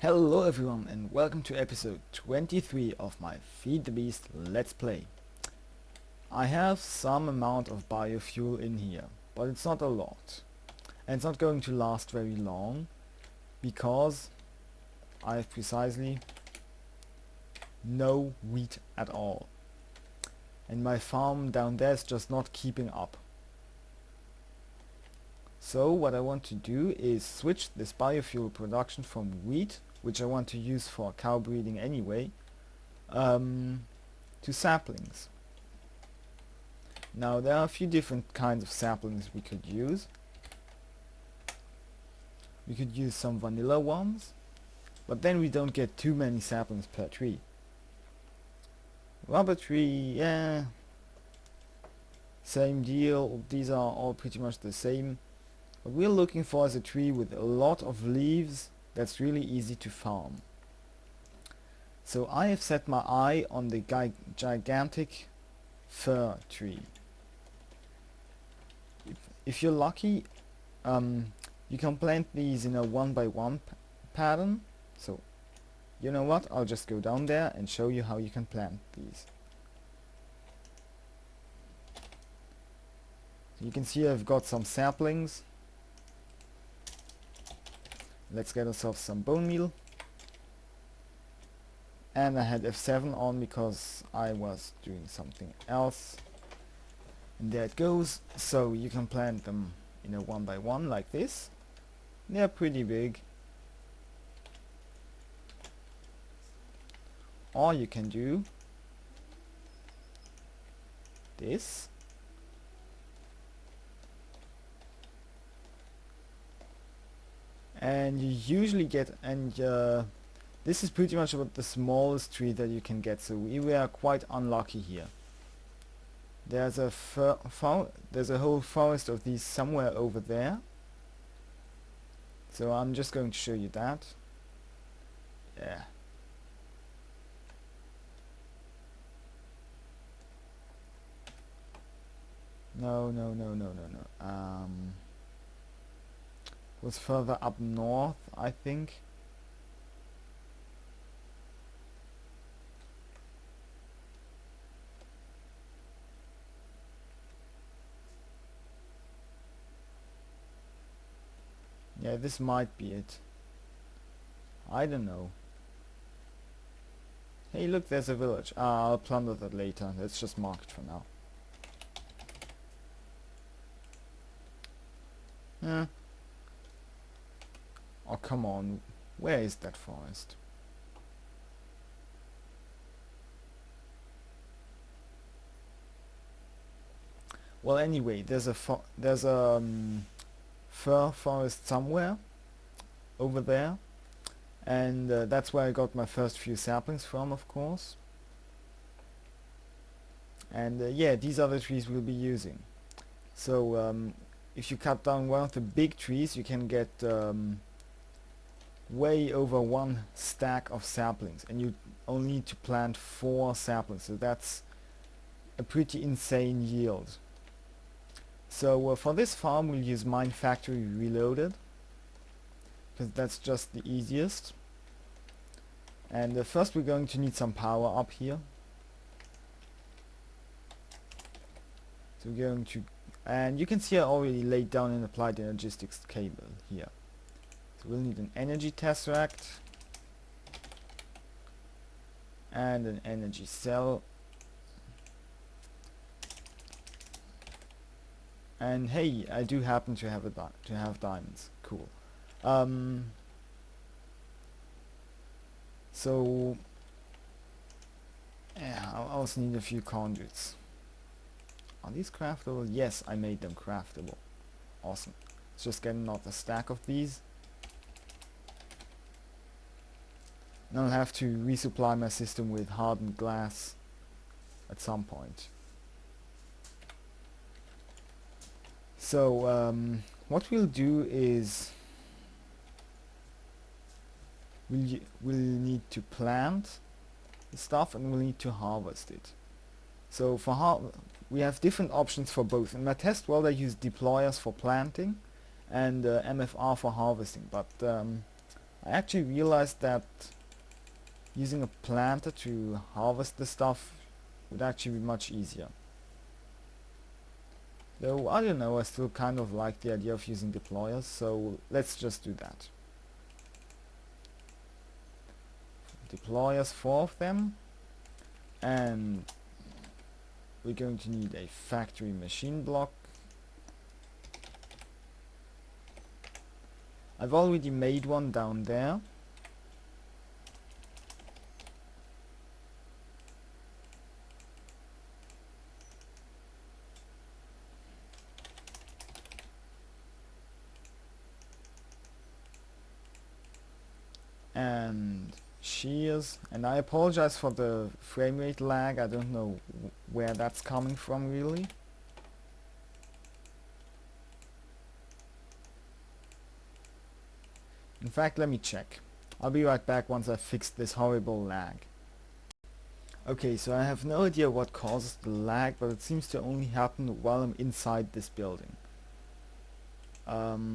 Hello everyone and welcome to episode 23 of my Feed the Beast Let's Play. I have some amount of biofuel in here, but it's not a lot. And it's not going to last very long because I have precisely no wheat at all. And my farm down there is just not keeping up. So what I want to do is switch this biofuel production from wheat, which I want to use for cow breeding anyway, to saplings. Now there are a few different kinds of saplings we could use. We could use some vanilla ones, but then we don't get too many saplings per tree. Rubber tree, yeah, same deal, these are all pretty much the same. What we're looking for is a tree with a lot of leaves that's really easy to farm. So I have set my eye on the gigantic fir tree. If you're lucky, you can plant these in a 1x1 pattern. So you know what, I'll just go down there and show you how you can plant these. So you can see I've got some saplings. Let's get ourselves some bone meal. And I had F7 on because I was doing something else. And there it goes. So you can plant them in a 1x1 like this. They're pretty big. Or you can do this. And you usually get, this is pretty much about the smallest tree that you can get, so we were quite unlucky here. There's a whole forest of these somewhere over there, so I'm just going to show you that. Yeah. No. Was further up north, I think. Yeah, this might be it. I don't know. Hey, look, there's a village. I'll plunder that later. Let's just mark it for now. Yeah. Oh, come on. Where is that forest? Well, anyway, there's a fir forest somewhere over there, and that's where I got my first few saplings from, of course. And yeah, these are the trees we'll be using. So if you cut down one of the big trees, you can get way over 1 stack of saplings, and you only need to plant 4 saplings, so that's a pretty insane yield. So for this farm we'll use MineFactory Reloaded, because that's just the easiest. And first we're going to need some power up here. So we're going to, and you can see I already laid down and applied the logistics cable here. So we'll need an energy tesseract and an energy cell. And hey, I do happen to have diamonds. Cool. So yeah, I also need a few conduits. Are these craftable? Yes, I made them craftable. Awesome. Let's just get another stack of these. And I'll have to resupply my system with hardened glass at some point. So what we'll do is we'll need to plant the stuff and we'll need to harvest it. So for we have different options for both. In my test world I use deployers for planting and MFR for harvesting, but I actually realized that using a planter to harvest the stuff would actually be much easier. Though, I don't know, I still kind of like the idea of using deployers, so let's just do that. Deployers, 4 of them, and we're going to need a factory machine block. I've already made one down there. And shears, and I apologize for the frame rate lag. I don't know where that's coming from really. In fact, let me check. I'll be right back once I've fixed this horrible lag. Okay, so I have no idea what causes the lag, but it seems to only happen while I'm inside this building. Okay.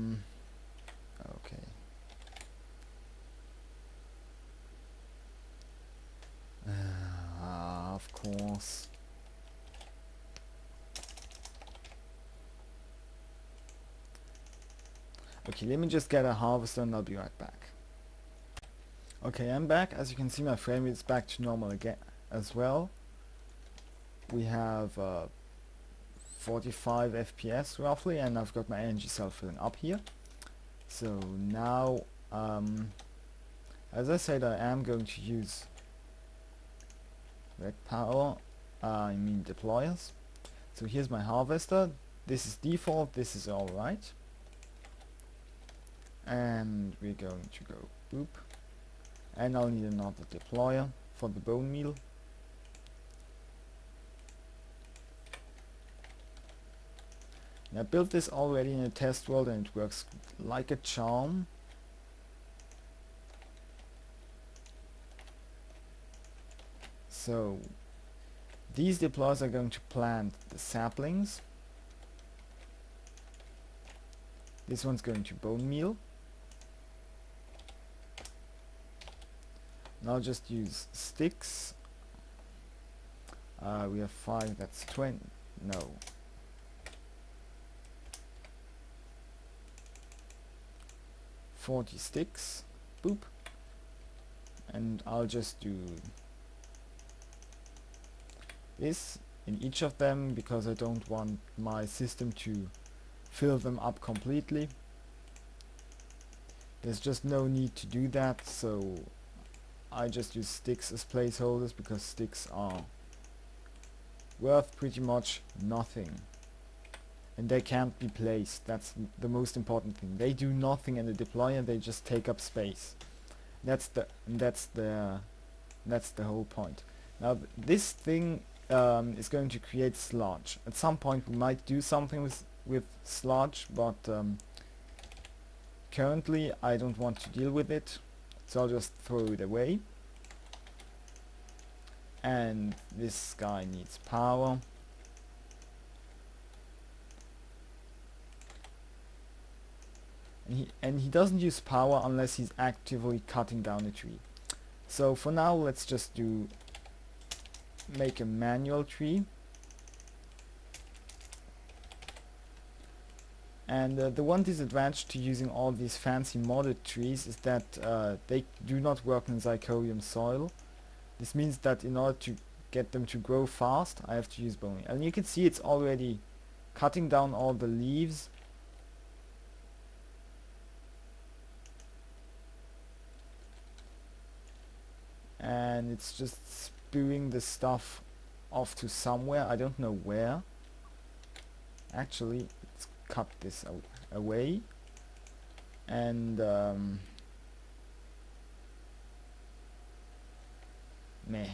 Of course. Okay, let me just get a harvester and I'll be right back. Okay, I'm back. As you can see, my frame rate is back to normal again as well. We have 45 FPS roughly, and I've got my energy cell filling up here. So now, as I said, I am going to use red power, I mean deployers. So here's my harvester. This is default, this is alright. And we're going to go boop. And I'll need another deployer for the bone meal. And I built this already in a test world and it works like a charm. So these deployers are going to plant the saplings. This one's going to bone meal. And I'll just use sticks. We have 5, that's 20, no. $40 sticks, boop. And I'll just do this in each of them because I don't want my system to fill them up completely. There's just no need to do that, so I just use sticks as placeholders because sticks are worth pretty much nothing. And they can't be placed. That's the most important thing. They do nothing in the deployer, they just take up space. That's the whole point. Now this thing is going to create sludge. At some point we might do something with sludge, but currently I don't want to deal with it, so I'll just throw it away. And this guy needs power. And he doesn't use power unless he's actively cutting down a tree. So for now let's just make a manual tree. And the one disadvantage to using all these fancy modded trees is that they do not work in zirconium soil. This means that in order to get them to grow fast, I have to use boning. And you can see it's already cutting down all the leaves. And it's just spewing the stuff off to somewhere. I don't know where. Actually, let's cut this away. And meh.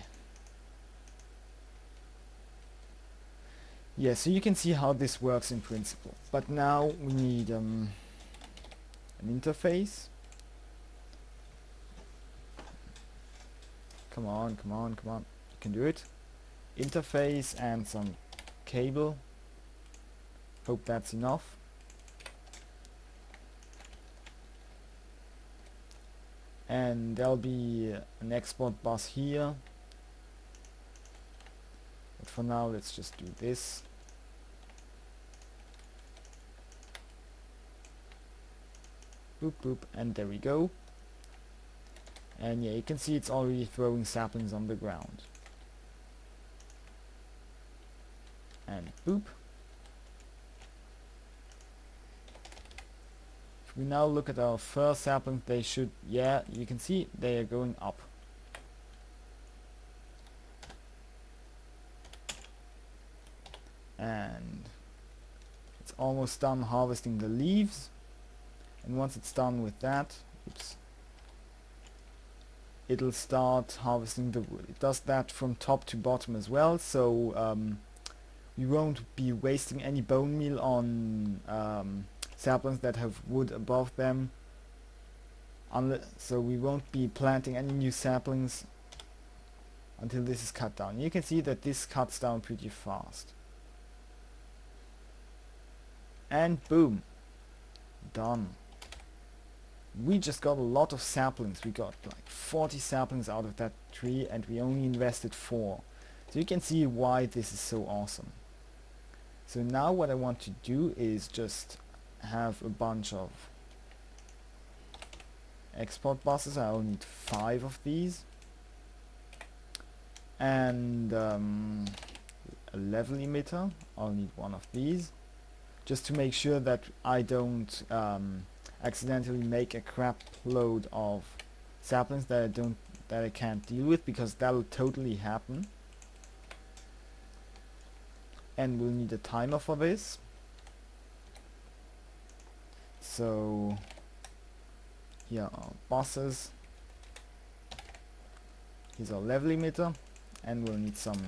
Yeah, so you can see how this works in principle. But now we need an interface. Come on, come on, come on. You can do it. Interface and some cable. Hope that's enough. and there'll be an export bus here, but for now let's just do this. Boop boop, and there we go. And yeah, you can see it's already throwing saplings on the ground. And boop. If we now look at our first saplings, they should, yeah, you can see they are going up. And it's almost done harvesting the leaves. And once it's done with that, oops, it'll start harvesting the wood. It does that from top to bottom as well, so we won't be wasting any bone meal on saplings that have wood above them. So we won't be planting any new saplings until this is cut down. You can see that this cuts down pretty fast. And boom, done. We just got a lot of saplings. We got like 40 saplings out of that tree, and we only invested 4. So you can see why this is so awesome. So now what I want to do is just have a bunch of export buses. I'll need 5 of these, and a level emitter. I'll need 1 of these, just to make sure that I don't accidentally make a crap load of saplings that I can't deal with, because that'll totally happen. And we'll need a timer for this. So here are buses. Here's our level emitter, and we'll need some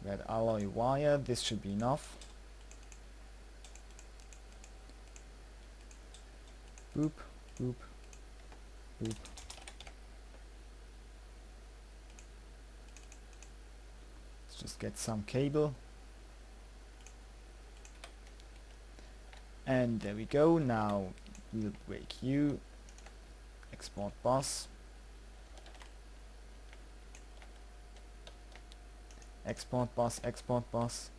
red alloy wire. This should be enough. Boop, boop, boop. Let's just get some cable. And there we go. Now we'll break you. Export bus. Export bus, export bus.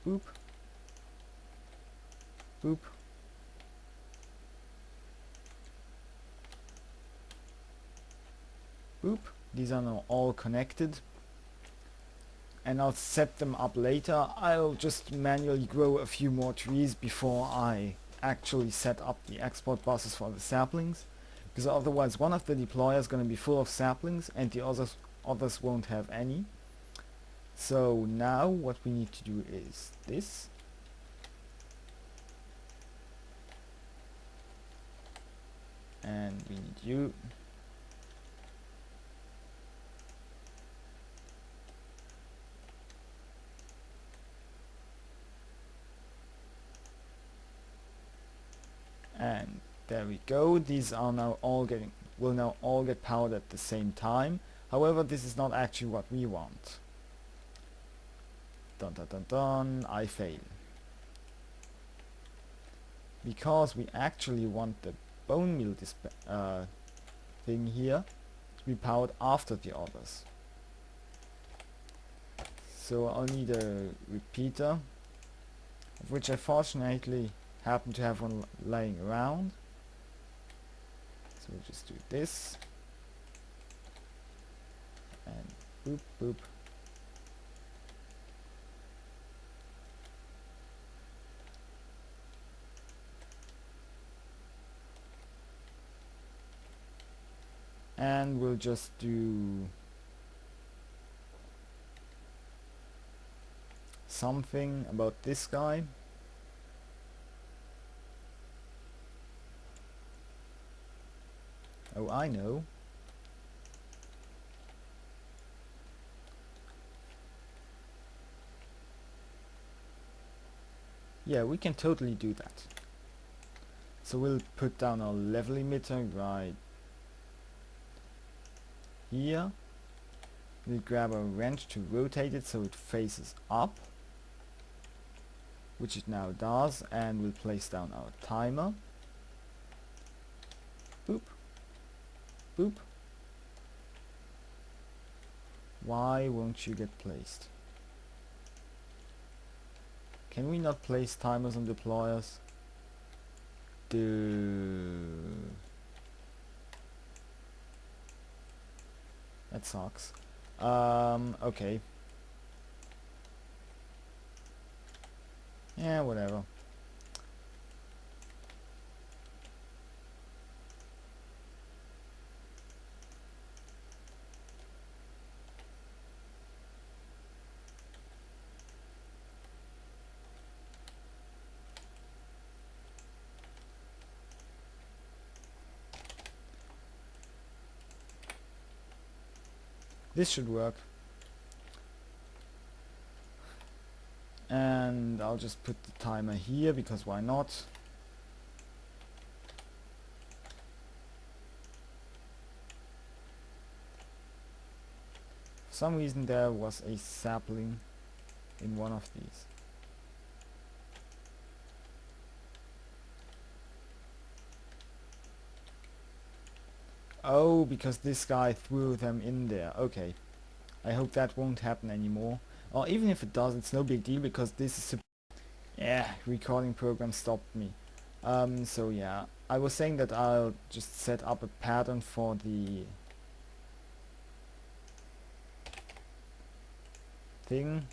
Boop. Boop. Boop. These are now all connected. And I'll set them up later. I'll just manually grow a few more trees before I actually set up the export buses for the saplings. Because otherwise one of the deployers is going to be full of saplings and the others won't have any. So now what we need to do is this. And we need you. And there we go. These are now all will now all get powered at the same time. However, this is not actually what we want. Dun dun dun dun, I fail. Because we actually want the bone meal thing here to be powered after the others. So I'll need a repeater, of which I fortunately happen to have one lying around. So we'll just do this. And boop boop. And we'll just do something about this guy. Oh, I know. Yeah, we can totally do that. So we'll put down our level emitter right here. We'll grab a wrench to rotate it so it faces up. which it now does, and we'll place down our timer. Boop. Boop. Why won't you get placed? Can we not place timers on deployers? That sucks. Okay. Yeah, whatever. This should work. And I'll just put the timer here because why not? For some reason there was a sapling in one of these. Oh, because this guy threw them in there. Okay. I hope that won't happen anymore. Or even if it does, it's no big deal because this is... Yeah, recording program stopped me. So yeah. I was saying that I'll just set up a pattern for the thing.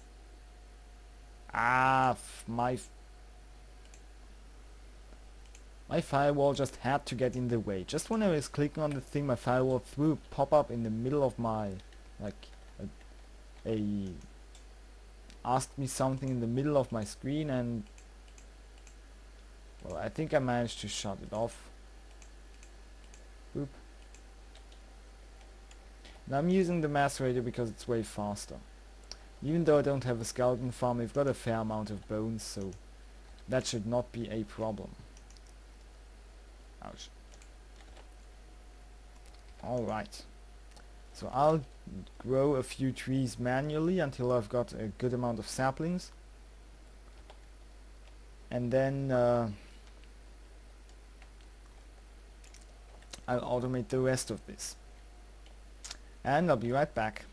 My firewall just had to get in the way. Just when I was clicking on the thing, my firewall threw a pop-up in the middle of my, like, asked me something in the middle of my screen, and well, I think I managed to shut it off. Boop. Now I'm using the macerator because it's way faster. Even though I don't have a skeleton farm, I've got a fair amount of bones, so that should not be a problem. Ouch. Alright. So I'll grow a few trees manually until I've got a good amount of saplings. And then I'll automate the rest of this. And I'll be right back.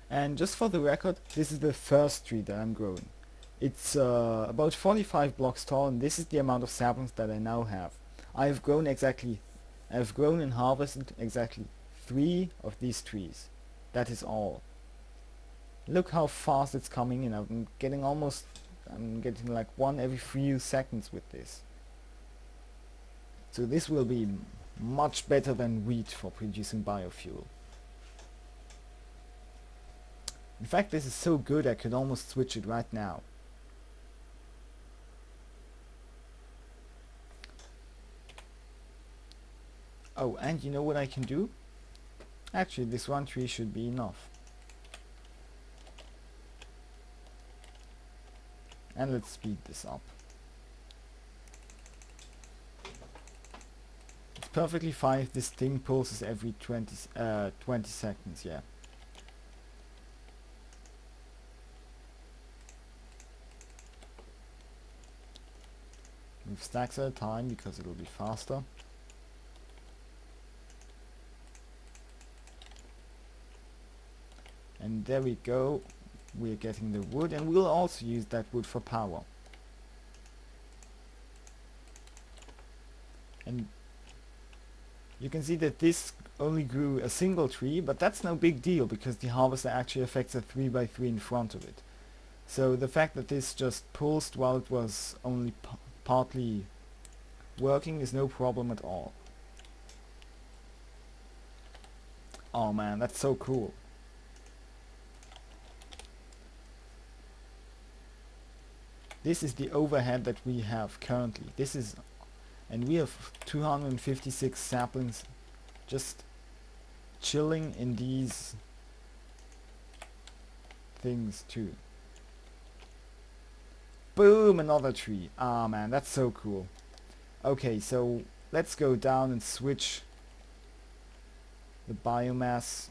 And just for the record, this is the first tree that I'm growing. It's about 45 blocks tall, and this is the amount of saplings that I now have. I've grown and harvested exactly 3 of these trees. That is all. Look how fast it's coming in. I'm getting like one every few seconds with this. So this will be much better than wheat for producing biofuel. In fact, this is so good I could almost switch it right now. Oh, and you know what I can do? Actually, this one tree should be enough. And let's speed this up. It's perfectly fine if this thing pulses every 20 seconds, yeah. Move stacks at a time because it'll be faster. And there we go, we're getting the wood, and we'll also use that wood for power. And you can see that this only grew a single tree, but that's no big deal because the harvester actually affects a 3x3 in front of it. So the fact that this just pulsed while it was only partly working is no problem at all. Oh man, that's so cool. This is the overhead that we have currently. And we have 256 saplings just chilling in these things too. Boom, another tree. Ah man, that's so cool. Okay, so let's go down and switch the biomass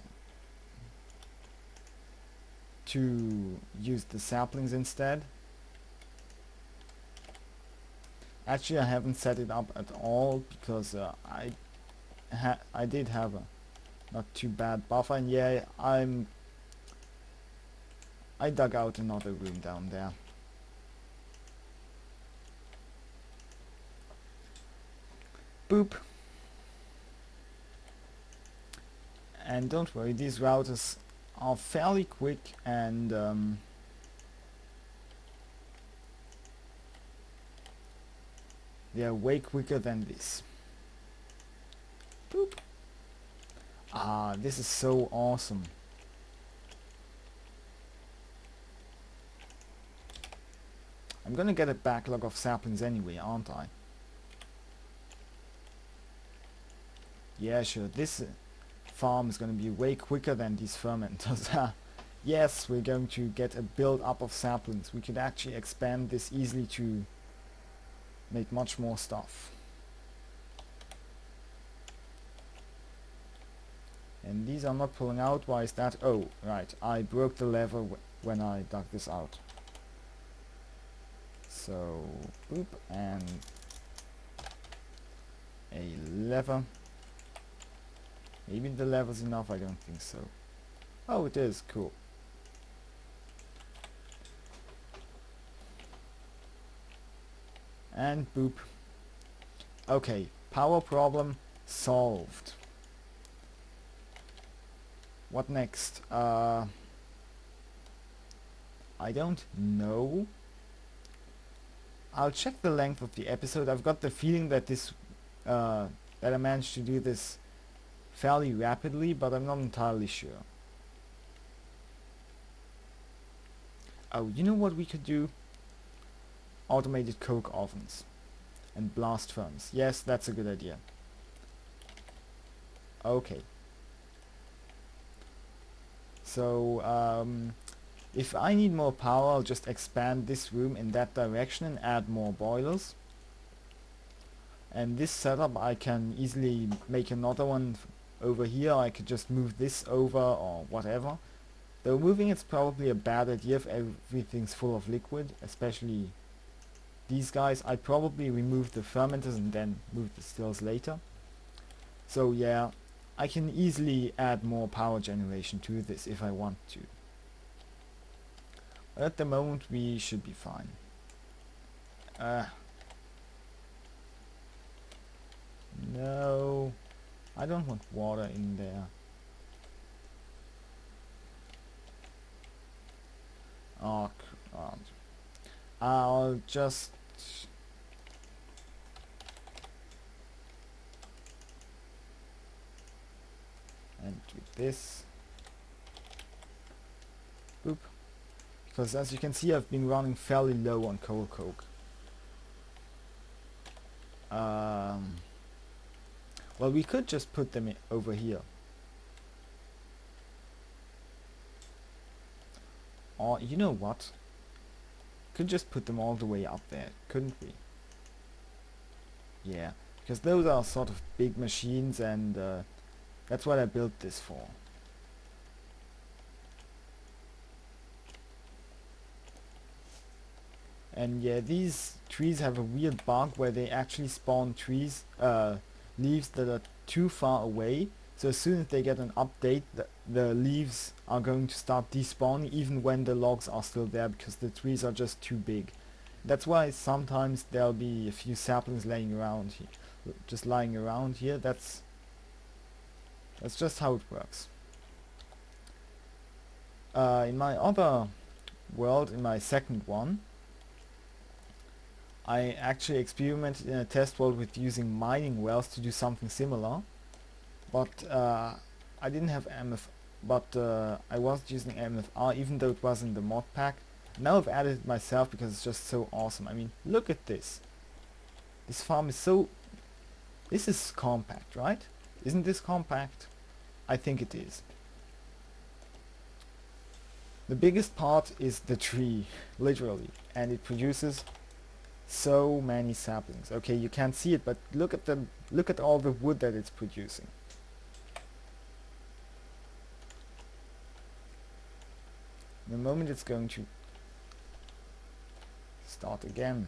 to use the saplings instead. Actually, I haven't set it up at all because I did have a not too bad buffer, and yeah, I dug out another room down there. Boop. And don't worry, these routers are fairly quick, and they are way quicker than this. Boop. Ah, this is so awesome. I'm gonna get a backlog of saplings anyway, aren't I? Yeah, sure. This farm is gonna be way quicker than these fermenters. Yes, we're going to get a build up of saplings. We could actually expand this easily to make much more stuff. And these are not pulling out. Why is that? Oh, right. I broke the lever when I dug this out. So, boop, and a lever. Maybe the lever's enough, I don't think so. Oh, it is, cool. And boop. Okay, power problem solved. What next? I don't know. I'll check the length of the episode. I've got the feeling that that I managed to do this fairly rapidly, but I'm not entirely sure. Oh, you know what we could do? Automated coke ovens and blast furnace. Yes, that's a good idea. Okay. So, if I need more power, I'll just expand this room in that direction and add more boilers. And this setup, I can easily make another one over here. I could just move this over or whatever. Though moving it's probably a bad idea if everything's full of liquid, especially these guys. I'd probably remove the fermenters and then move the stills later. So yeah, I can easily add more power generation to this if I want to. But at the moment we should be fine. No, I don't want water in there. Oh, I'll just and with this, boop, because as you can see I've been running fairly low on coal coke. Well, we could just put them over here, or you know what, could just put them all the way up there, couldn't we? Yeah, because those are sort of big machines, and that's what I built this for. And yeah, these trees have a weird bug where they actually spawn leaves that are too far away. So as soon as they get an update, the leaves are going to start despawning even when the logs are still there, because the trees are just too big. That's why sometimes there'll be a few saplings laying around here, just lying around here. That's just how it works. In my other world, in my second one, I actually experimented in a test world with using mining wells to do something similar, but I didn't have I was using MFR even though it was in the mod pack. Now I've added it myself because it's just so awesome. I mean, look at this. This farm is so... This is compact, right? Isn't this compact? I think it is. The biggest part is the tree, literally, and it produces so many saplings. Okay, you can't see it, but look at all the wood that it's producing. In a moment it's going to start again.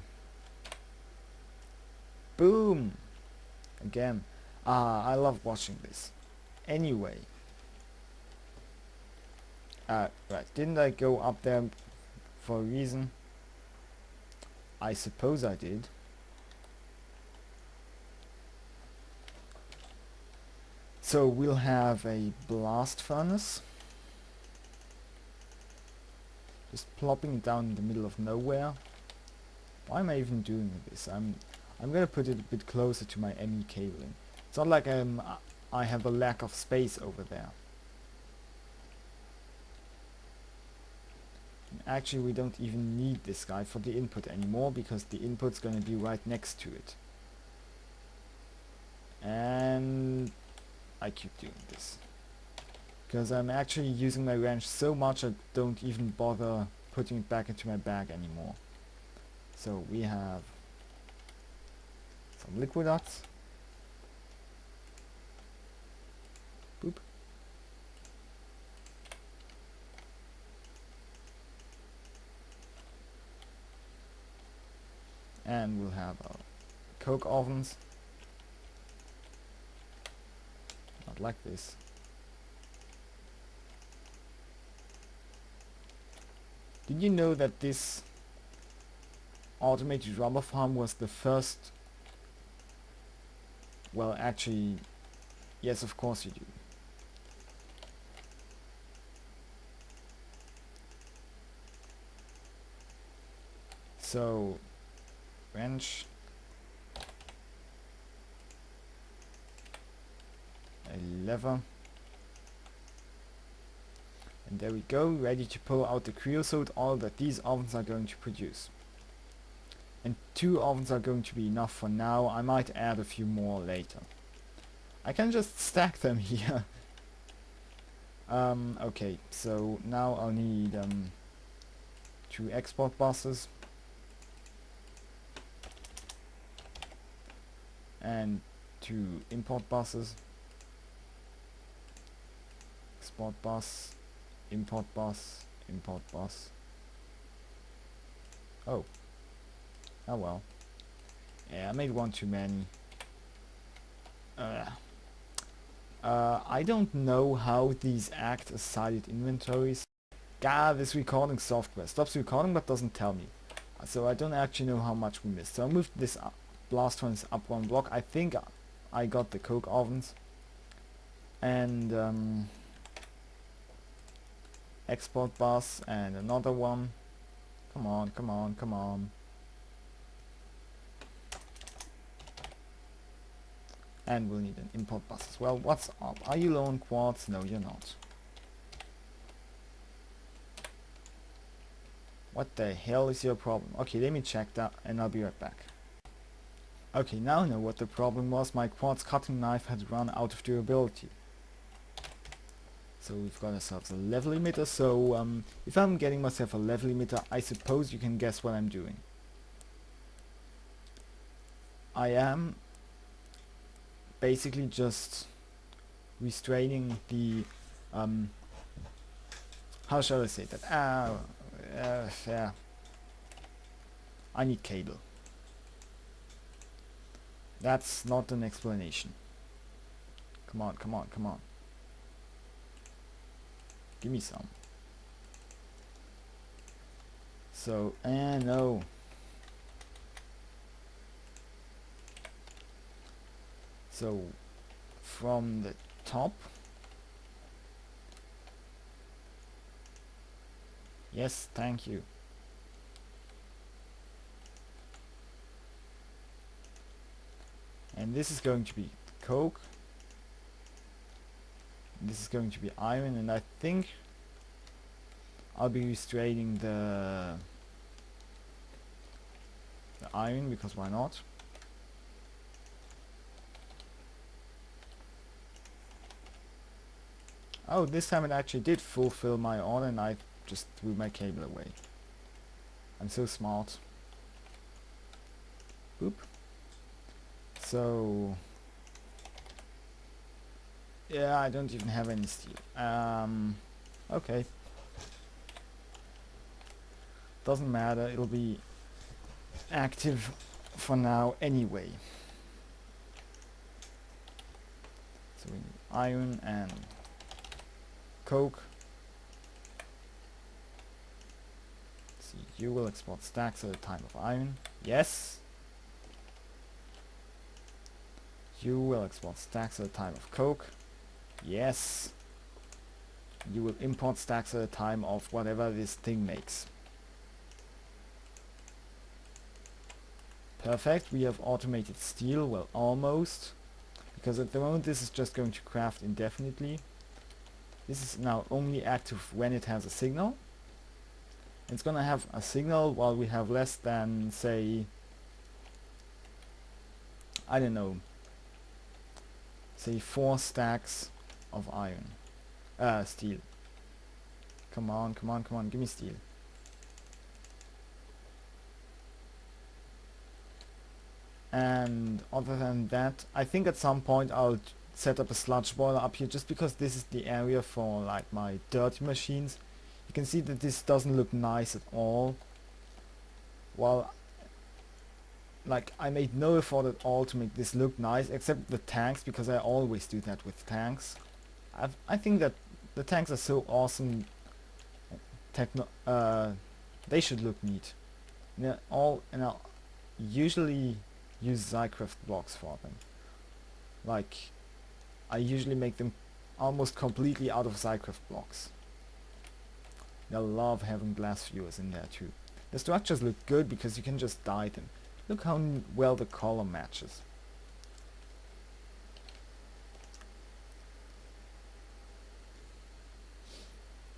Boom! Again. I love watching this. Anyway. Right. Didn't I go up there for a reason? I suppose I did. So we'll have a blast furnace. Just plopping it down in the middle of nowhere. Why am I even doing this? I'm gonna put it a bit closer to my ME cabling. It's not like I have a lack of space over there. Actually, we don't even need this guy for the input anymore because the input's gonna be right next to it. And I keep doing this because I'm actually using my wrench so much I don't even bother putting it back into my bag anymore. So we have some liquidots. Boop. And we'll have our coke ovens. Not like this. Did you know that this automated rubber farm was the first... Well, actually, yes, of course you do. So, wrench, a lever, and there we go, ready to pull out the creosote oil that these ovens are going to produce. And 2 ovens are going to be enough for now. I might add a few more later. I can just stack them here. Okay, so now I'll need 2 export buses and 2 import buses. Export bus, import bus, import bus. Oh well. Yeah, I made one too many. I don't know how these act as sided inventories. God, this recording software stops recording but doesn't tell me. So I don't actually know how much we missed. So I moved this blast furnace up 1 block. I think I got the coke ovens. And export bus and another one. Come on, come on, come on. And we'll need an import bus as well. What's up? Are you low on quartz? No, you're not. What the hell is your problem? Okay, let me check that and I'll be right back. Okay, now I know what the problem was. My quartz cutting knife had run out of durability. So we've got ourselves a level emitter. So if I'm getting myself a level emitter, I suppose you can guess what I'm doing. I am basically just restraining the how shall I say that? Yeah. I need cable. That's not an explanation. Come on, come on, come on. Give me some. So, no. So, from the top. Yes, thank you. And this is going to be coke. This is going to be iron, and I think I'll be restraining the iron because why not? Oh, this time it actually did fulfill my order and I just threw my cable away. I'm so smart. Boop. So yeah, I don't even have any steel. Okay. Doesn't matter, it'll be active for now anyway. iron and coke. Let's see, you will export stacks at a time of iron. Yes. You will export stacks at a time of coke. Yes. You will import stacks at a time of whatever this thing makes. Perfect. We have automated steel. Well, almost. Because at the moment this is just going to craft indefinitely. This is now only active when it has a signal. It's gonna have a signal while we have less than, say, I don't know, say 4 stacks of iron. Steel. Come on, come on, come on, give me steel. And other than that, I think at some point I'll set up a sludge boiler up here, just because this is the area for like my dirty machines. You can see that this doesn't look nice at all. Well, like, I made no effort at all to make this look nice, except the tanks, because I always do that with tanks. I think that the tanks are so awesome. They should look neat. And I'll usually use Zycraft blocks for them. Like, I usually make them almost completely out of Zycraft blocks. I love having glass viewers in there too. The structures look good because you can just dye them. Look how well the color matches.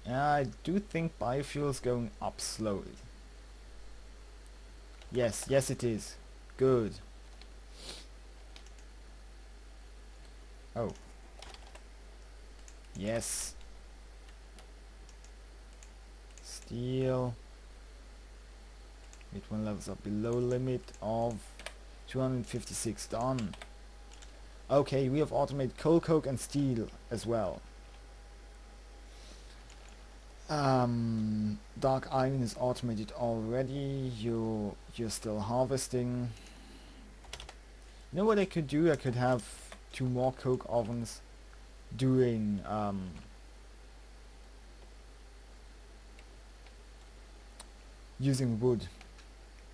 I do think biofuel's going up slowly. Yes, yes it is. Good. Oh. Yes. Steel. It one levels up below limit of 256 done. Okay, we have automated coal, coke and steel as well. Dark iron is automated already. You're still harvesting. You know what I could do? I could have 2 more coke ovens doing using wood,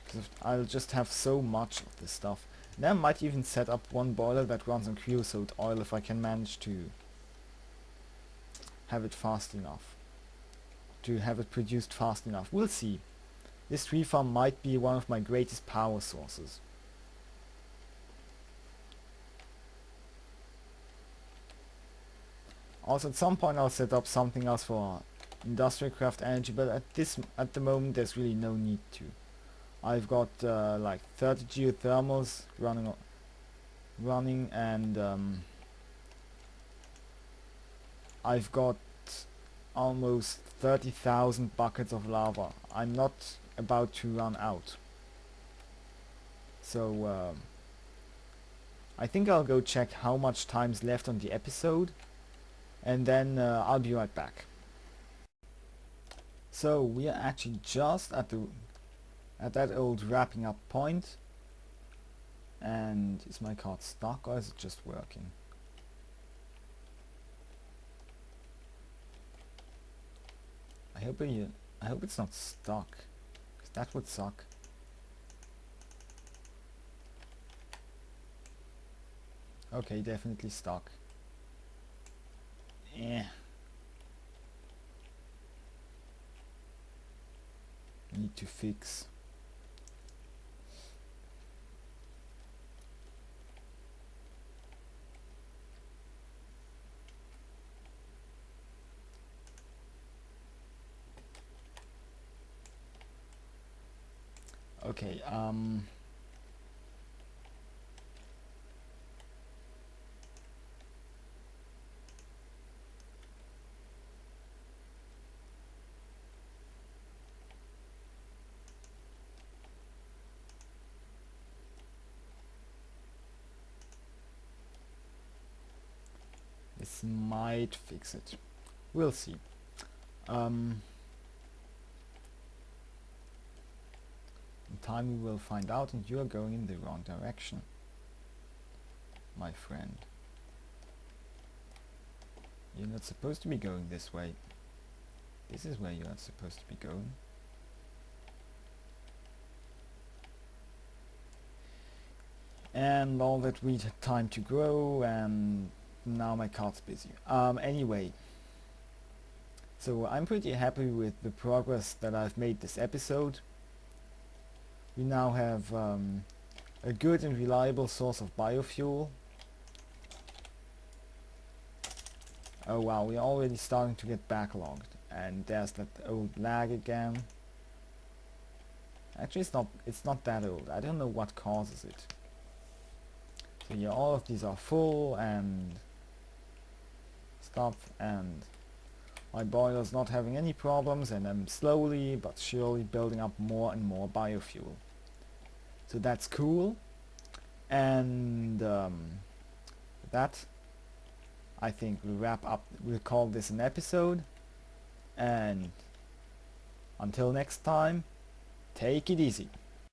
because I'll just have so much of this stuff. And I might even set up 1 boiler that runs on creosote oil if I can manage to have it fast enough. To have it produced fast enough. We'll see. This tree farm might be one of my greatest power sources. Also at some point I'll set up something else for industrial craft energy, but at the moment there's really no need to. I've got like 30 geothermals running and I've got almost 30,000 buckets of lava. I'm not about to run out. So I think I'll go check how much time's left on the episode, and then I'll be right back. So we are actually just at that old wrapping up point. And is my card stuck or is it just working? I hope it's not stuck, 'cause that would suck. Okay, definitely stuck. Yeah. Need to fix. Okay, this might fix it. We'll see. In time we will find out, and you are going in the wrong direction, my friend. You're not supposed to be going this way. This is where you are supposed to be going. And all that wheat had time to grow, and now my cart's busy. Anyway, so I'm pretty happy with the progress that I've made this episode. We now have a good and reliable source of biofuel. Oh wow, we're already starting to get backlogged, and there's that old lag again. Actually, it's not that old. I don't know what causes it. So yeah, all of these are full and stuff, and my boiler's not having any problems, and I'm slowly but surely building up more and more biofuel. So that's cool, and that I think we'll wrap up. We'll call this an episode, and until next time, take it easy.